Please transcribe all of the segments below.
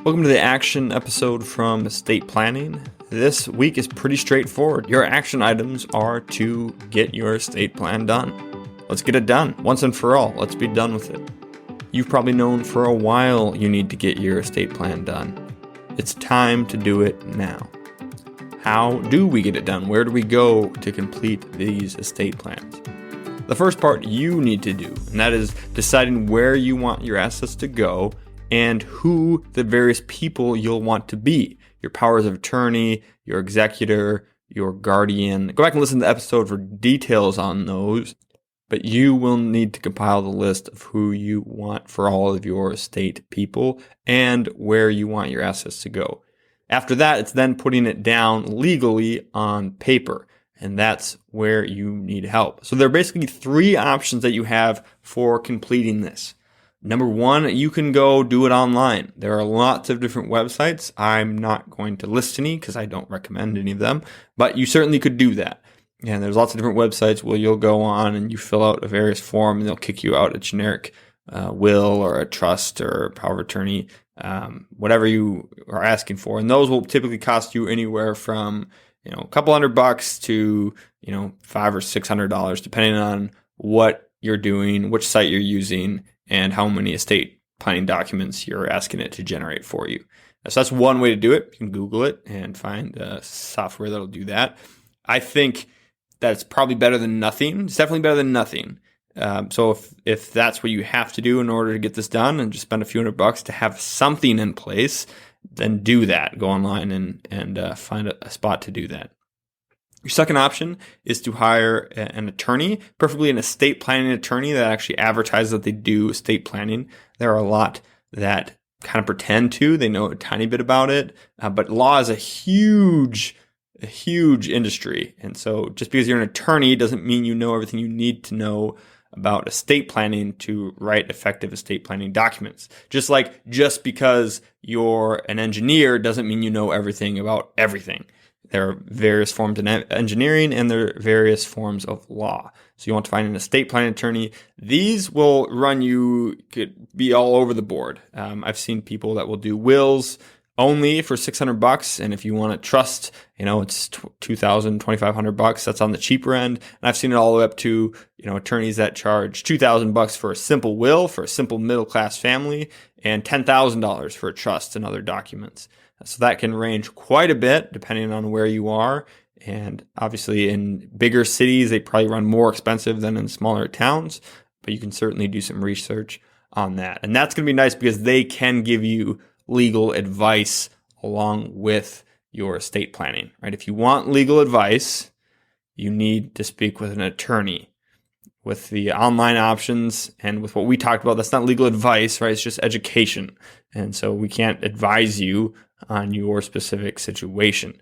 Welcome to the action episode from estate planning. This week is pretty straightforward. Your action items are to get your estate plan done. Let's get it done once and for all. Let's be done with it. You've probably known for a while you need to get your estate plan done. It's time to do it now. How do we get it done? Where do we go to complete these estate plans? The first part you need to do, and that is deciding where you want your assets to go and who the various people you'll want to be. Your powers of attorney, your executor, your guardian. Go back and listen to the episode for details on those. But you will need to compile the list of who you want for all of your estate people and where you want your assets to go. After that, it's then putting it down legally on paper. And that's where you need help. So there are basically three options that you have for completing this. Number one, you can go do it online. There are lots of different websites. I'm not going to list any because I don't recommend any of them, but you certainly could do that. And there's lots of different websites where you'll go on and you fill out a various form and they'll kick you out a generic will or a trust or power of attorney, whatever you are asking for. And those will typically cost you anywhere from a couple $100 to $500 or $600, depending on what you're doing, which site you're using, and how many estate planning documents you're asking it to generate for you. So that's one way to do it. You can Google it and find software that'll do that. I think that's probably better than nothing. It's definitely better than nothing. So if that's what you have to do in order to get this done and just spend a few $100 to have something in place, then do that. Go online and find a spot to do that. Your second option is to hire an attorney, preferably an estate planning attorney that actually advertises that they do estate planning. There are a lot that kind of pretend to. They know a tiny bit about it, but law is a huge industry. And so just because you're an attorney doesn't mean you know everything you need to know about estate planning to write effective estate planning documents. Just because you're an engineer doesn't mean you know everything about everything. There are various forms of engineering and there are various forms of law. So you want to find an estate planning attorney. These will run you, could be all over the board. I've seen people that will do wills only for $600, and if you want a trust, it's $2,000, $2,500. That's on the cheaper end. And I've seen it all the way up to attorneys that charge $2,000 for a simple will for a simple middle class family, and $10,000 for a trust and other documents. So that can range quite a bit depending on where you are. And obviously in bigger cities, they probably run more expensive than in smaller towns, but you can certainly do some research on that. And that's going to be nice because they can give you legal advice along with your estate planning, right? If you want legal advice, you need to speak with an attorney. With the online options and with what we talked about, that's not legal advice, right? It's just education. And so we can't advise you on your specific situation.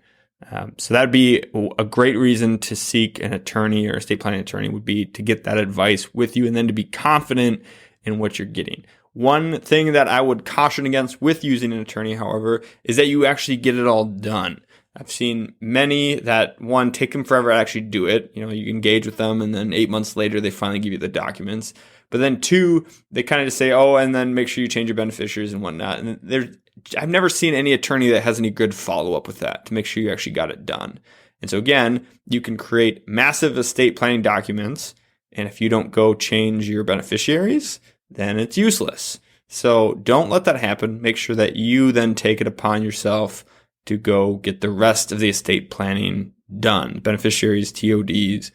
So that'd be a great reason to seek an attorney or estate planning attorney would be to get that advice with you and then to be confident in what you're getting. One thing that I would caution against with using an attorney, however, is that you actually get it all done. I've seen many that, one, take them forever to actually do it. You engage with them and then 8 months later, they finally give you the documents. But then two, they kind of just say, and then make sure you change your beneficiaries and whatnot. And I've never seen any attorney that has any good follow-up with that to make sure you actually got it done. And so again, you can create massive estate planning documents. And if you don't go change your beneficiaries, then it's useless. So don't let that happen. Make sure that you then take it upon yourself to go get the rest of the estate planning done, beneficiaries, TODs,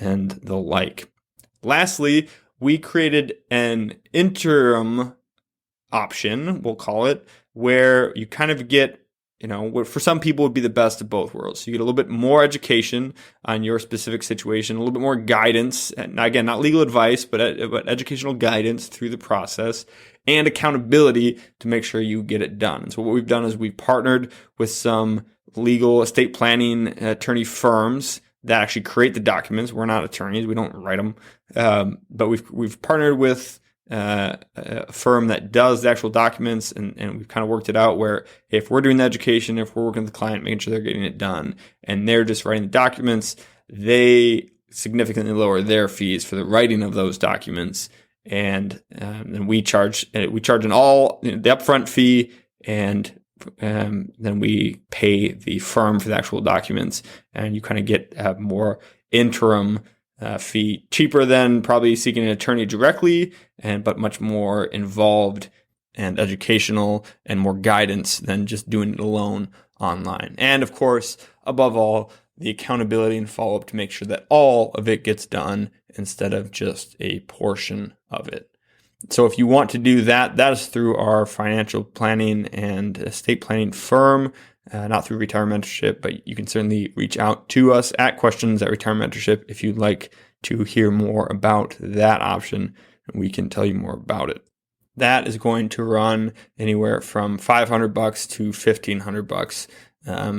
and the like. Lastly, we created an interim option, we'll call it, where you kind of get, what for some people would be the best of both worlds. So you get a little bit more education on your specific situation, a little bit more guidance, and again, not legal advice, but educational guidance through the process, and accountability to make sure you get it done. And so what we've done is we've partnered with some legal estate planning attorney firms that actually create the documents. We're not attorneys. We don't write them. But we've partnered with a firm that does the actual documents, and we've kind of worked it out where if we're doing the education, if we're working with the client, making sure they're getting it done, and they're just writing the documents, they significantly lower their fees for the writing of those documents. And we charge the upfront fee and then we pay the firm for the actual documents, and you kind of get a more interim fee, cheaper than probably seeking an attorney directly, but much more involved and educational and more guidance than just doing it alone online. And of course, above all, the accountability and follow-up to make sure that all of it gets done instead of just a portion of it. So if you want to do that, that is through our financial planning and estate planning firm, not through Retirement Mentorship, but you can certainly reach out to us at questions@Retirement Mentorship if you'd like to hear more about that option, and we can tell you more about it. That is going to run anywhere from $500 to $1,500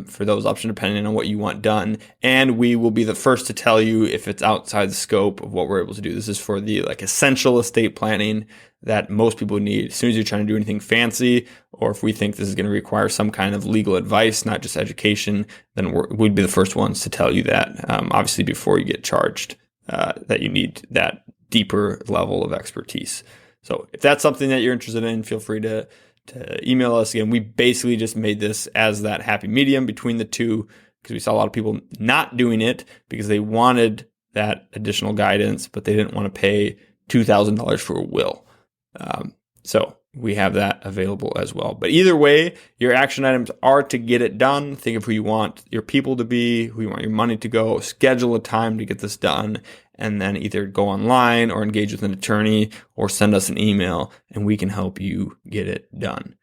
for those options, depending on what you want done. And we will be the first to tell you if it's outside the scope of what we're able to do. This is for the essential estate planning that most people need. As soon as you're trying to do anything fancy, or if we think this is going to require some kind of legal advice, not just education, then we'd be the first ones to tell you that, obviously before you get charged, that you need that deeper level of expertise. So if that's something that you're interested in, feel free to email us. Again, we basically just made this as that happy medium between the two, because we saw a lot of people not doing it because they wanted that additional guidance, but they didn't want to pay $2,000 for a will. So we have that available as well. But either way, your action items are to get it done. Think of who you want your people to be, who you want your money to go, schedule a time to get this done, and then either go online or engage with an attorney or send us an email, and we can help you get it done.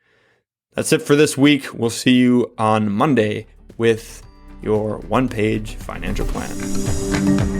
That's it for this week. We'll see you on Monday with your one-page financial plan.